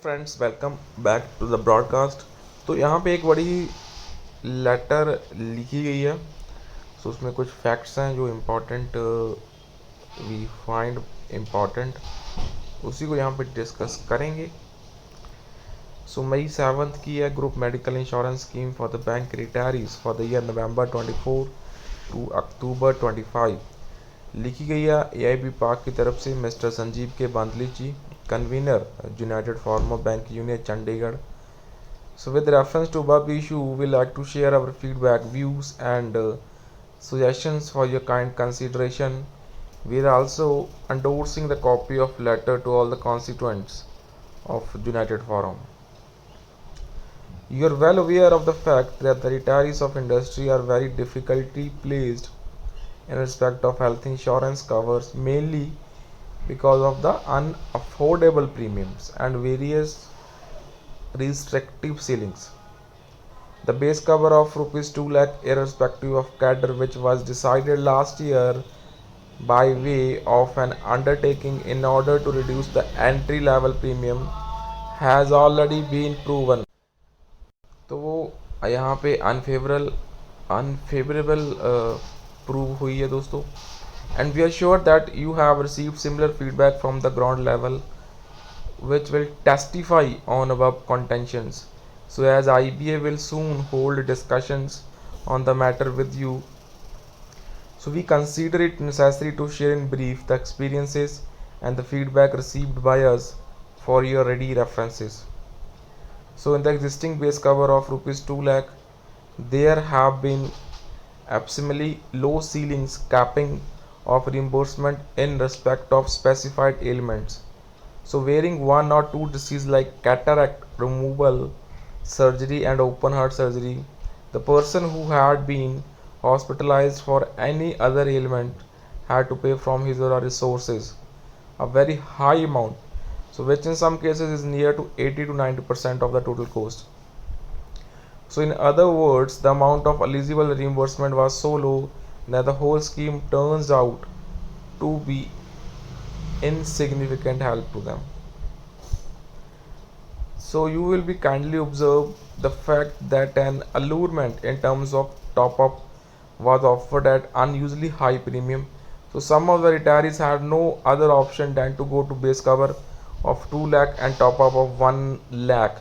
Friends, welcome back to the broadcast. तो यहाँ पे एक बड़ी लेटर लिखी गई है। सो उसमें कुछ फैक्ट्स हैं जो इम्पोर्टेंट वी फाइंड इम्पोर्टेंट, उसी को यहाँ पे डिस्कस करेंगे। सो मई 7 की है group medical insurance scheme for the bank retirees for the year November 24 to October 25 लिखी गई है एआईबी पाक की तरफ से mister Sanjeev K Bandli ji, convener united farmer bank union Chandigarh. So with reference to above issue, we like to share our feedback, views and suggestions for your kind consideration. We are also endorsing the copy of letter to all the constituents of United Forum. You are well aware of the fact that the retirees of industry are very difficultly placed in respect of health insurance covers, mainly because of the unaffordable premiums and various restrictive ceilings. The base cover of rupees 2 lakh irrespective of cadre, which was decided last year by way of an undertaking in order to reduce the entry level premium, has already been proven. तो वो यहाँ पे unfavourable prove हुई है दोस्तों। And we are sure that you have received similar feedback from the ground level which will testify on above contentions. So as IBA will soon hold discussions on the matter with you, so we consider it necessary to share in brief the experiences and the feedback received by us for your ready references. So in the existing base cover of rupees 2 lakh, there have been abysmally low ceilings capping of reimbursement in respect of specified ailments. So wearing one or two diseases like cataract removal surgery and open heart surgery, the person who had been hospitalized for any other ailment had to pay from his or her resources a very high amount, so which in some cases is near to 80 to 90% of the total cost. So in other words, the amount of eligible reimbursement was so low that the whole scheme turns out to be insignificant help to them. So you will be kindly observe the fact that an allurement in terms of top up was offered at unusually high premium. So some of the retirees had no other option than to go to base cover of 2 lakh and top up of 1 lakh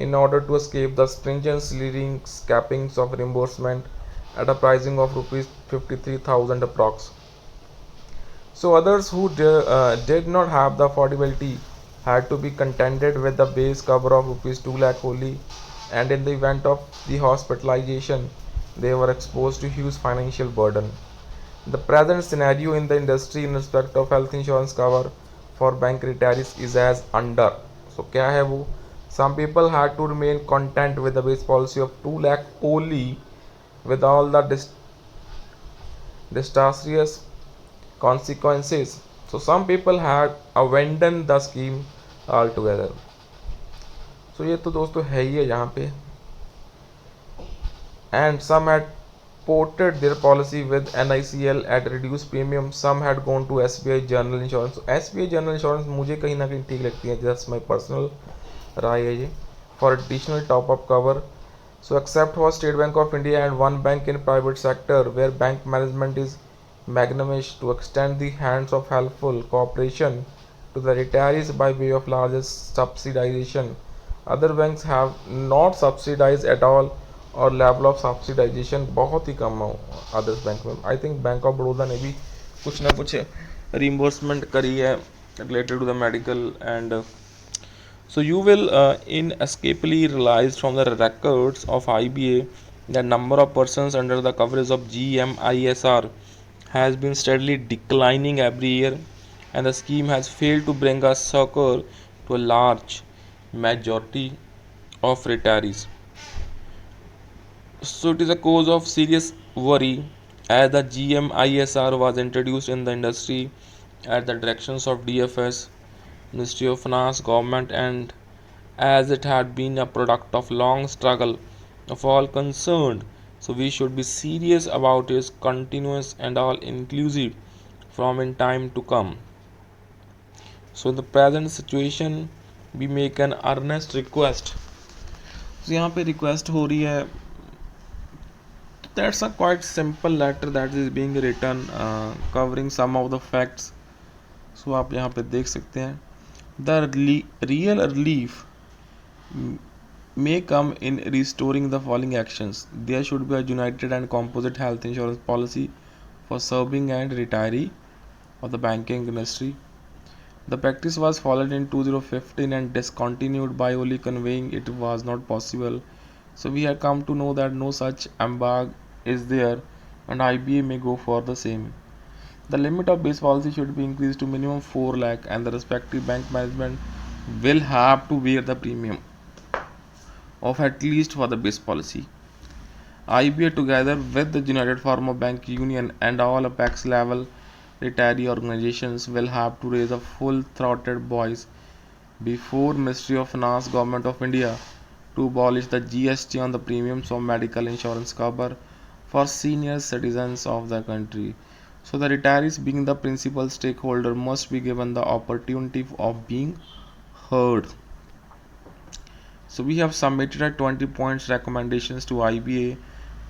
in order to escape the stringent ceilings cappings of reimbursement at a pricing of rupees 53,000 approx. So others who did not have the affordability had to be contented with the base cover of rupees 2 lakh only, and in the event of the hospitalization they were exposed to huge financial burden. The present scenario in the industry in respect of health insurance cover for bank retirees is as under. So क्या है वो? Some people had to remain content with the base policy of 2 lakh only with all the disastrous consequences. So some people had abandoned the scheme altogether. So ये तो दोस्तों है ही है यहाँ पे. And some had ported their policy with NICL at reduced premium. Some had gone to SBI General Insurance. So SBI General Insurance मुझे कहीं ना कहीं ठीक लगती है, just my personal राय है ये, for additional top up cover. So except for State Bank of India and one bank in private sector where bank management is magnanimous to extend the hands of helpful cooperation to the retirees by way of largest subsidization. Other banks have not subsidized at all और level of subsidization बहुत ही कम है others bank में. I think Bank of Baroda ने भी कुछ ना कुछ रीइंबर्समेंट करी है related to the medical and so you will inescapably realize from the records of IBA that number of persons under the coverage of GMISR has been steadily declining every year, and the scheme has failed to bring a succor to a large majority of retirees. So it is a cause of serious worry as the GMISR was introduced in the industry at the directions of DFS, Ministry of Finance, government, and as it had been a product of long struggle of all concerned, so we should be serious about its continuous and all inclusive from in time to come. So in the present situation, we make an earnest request. So यहाँ पे request हो रही है. That's a quite simple letter that is being written covering some of the facts. So आप यहाँ पे देख सकते हैं. The real relief may come in restoring the following actions. There should be a united and composite health insurance policy for serving and retiree of the banking industry. The practice was followed in 2015 and discontinued by only conveying it was not possible. So we have come to know that no such embargo is there and IBA may go for the same. The limit of base policy should be increased to minimum 4 lakh and the respective bank management will have to bear the premium of at least for the base policy. IBA together with the United Farmer Bank Union and all apex level retiree organizations will have to raise a full-throated voice before Ministry of Finance Government of India to abolish the GST on the premiums of medical insurance cover for senior citizens of the country. So the retirees being the principal stakeholder must be given the opportunity of being heard. So we have submitted a 20 points recommendations to IBA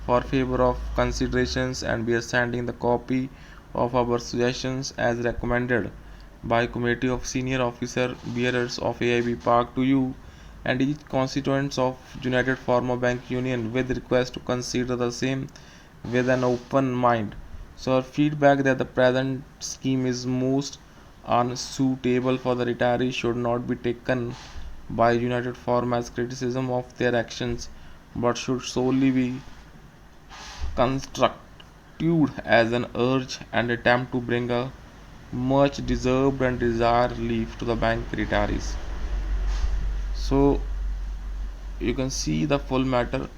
for favor of considerations and we are sending the copy of our suggestions as recommended by committee of senior officer bearers of AIB Park to you and each constituents of United Farmer Bank Union with request to consider the same with an open mind. So our feedback that the present scheme is most unsuitable for the retirees should not be taken by United Farm as criticism of their actions but should solely be construed as an urge and attempt to bring a much deserved and desired relief to the bank retirees. So you can see the full matter.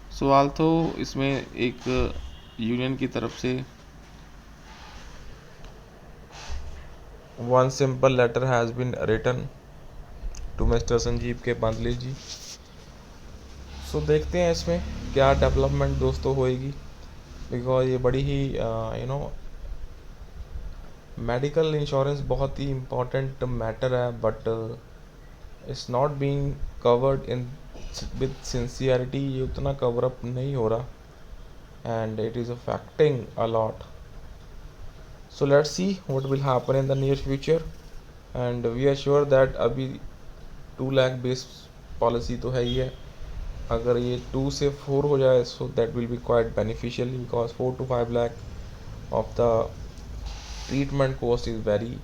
So although इसमें एक union की तरफ से one simple letter has been written to Mr. Sanjeev के बांदले जी. सो देखते हैं इसमें क्या डेवलपमेंट दोस्तों होएगी बिकॉज ये बड़ी ही मेडिकल इंश्योरेंस बहुत ही इम्पोर्टेंट मैटर है but it's not being covered in with sincerity. ये उतना कवर अप नहीं हो रहा and it is affecting a lot. So let's see what will happen in the near future and we are sure that अभी 2 lakh base policy तो है ही है. अगर ये 2 से 4 हो जाए so that will be quite beneficial because 4 to 5 lakh of the treatment cost is very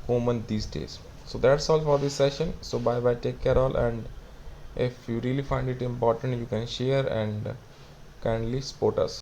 common these days. So that's all for this session. So bye bye, take care all, and if you really find it important you can share and kindly support us.